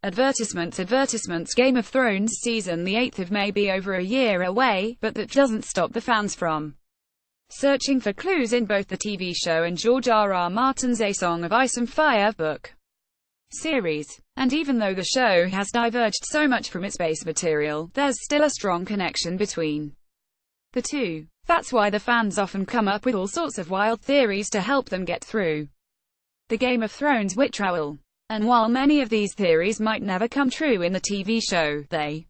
Advertisements. Game of Thrones season the 8th of May be over a year away, but that doesn't stop the fans from searching for clues in both the TV show and George R.R. Martin's A Song of Ice and Fire book series. And even though the show has diverged so much from its base material, there's still a strong connection between the two. That's why the fans often come up with all sorts of wild theories to help them get through the Game of Thrones withdrawal. And while many of these theories might never come true in the TV show, they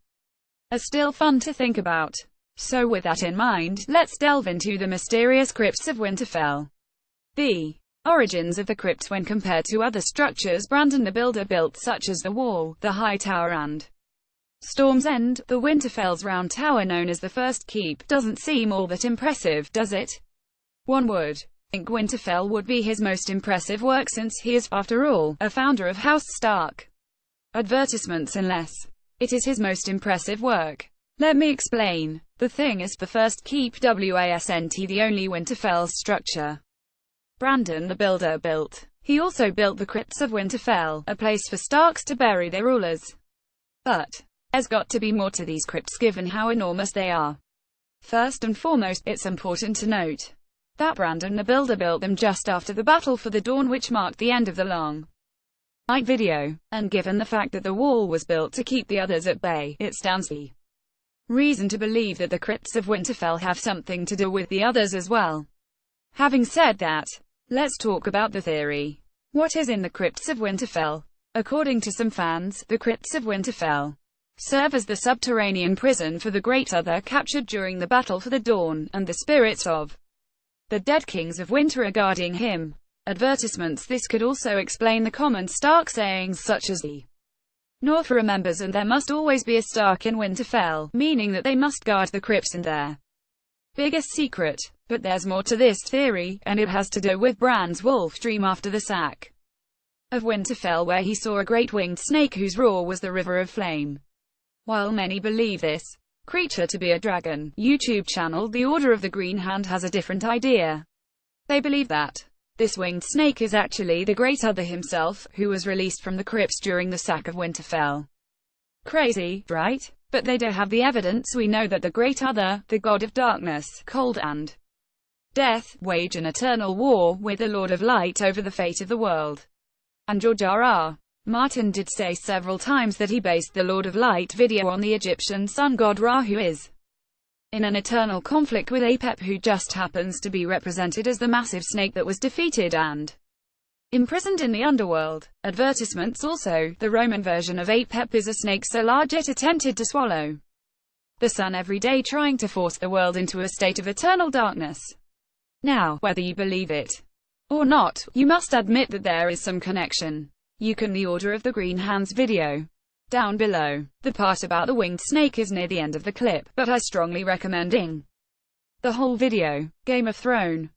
are still fun to think about. So with that in mind, let's delve into the mysterious crypts of Winterfell. The origins of the crypts when compared to other structures Brandon the Builder built, such as the Wall, the High Tower and Storm's End. The Winterfell's round tower, known as the First Keep, doesn't seem all that impressive, does it? One would think Winterfell would be his most impressive work, since he is, after all, a founder of House Stark. Advertisements. Unless it is his most impressive work. Let me explain. The thing is, the First Keep wasn't the only Winterfell structure Brandon the Builder built. He also built the crypts of Winterfell, a place for Starks to bury their rulers. But there's got to be more to these crypts given how enormous they are. First and foremost, it's important to note that Brandon the Builder built them just after the Battle for the Dawn, which marked the end of the Long Night video. And given the fact that the wall was built to keep the others at bay, it stands to reason to believe that the crypts of Winterfell have something to do with the others as well. Having said that, let's talk about the theory. What is in the crypts of Winterfell? According to some fans, the crypts of Winterfell serve as the subterranean prison for the Great Other captured during the Battle for the Dawn, and the spirits of the dead kings of winter are guarding him. Advertisements. This could also explain the common Stark sayings such as the North remembers and there must always be a Stark in Winterfell, meaning that they must guard the crypts and their biggest secret. But there's more to this theory, and it has to do with Bran's wolf dream after the sack of Winterfell, where he saw a great winged snake whose roar was the River of Flame. While many believe this creature to be a dragon, YouTube channel The Order of the Green Hand has a different idea. They believe that this winged snake is actually the Great Other himself, who was released from the crypts during the sack of Winterfell. Crazy, right? But they do have the evidence. We know that the Great Other, the god of darkness, cold and death, wage an eternal war with the Lord of Light over the fate of the world. And George R.R. Martin did say several times that he based the Lord of Light video on the Egyptian sun god Ra, who is in an eternal conflict with Apep, who just happens to be represented as the massive snake that was defeated and imprisoned in the underworld. Advertisements. Also, the Roman version of Apep is a snake so large it attempted to swallow the sun every day, trying to force the world into a state of eternal darkness. Now, whether you believe it or not, you must admit that there is some connection. You can the Order of the Green Hands video down below. The part about the winged snake is near the end of the clip, but I strongly recommending the whole video. Game of Thrones.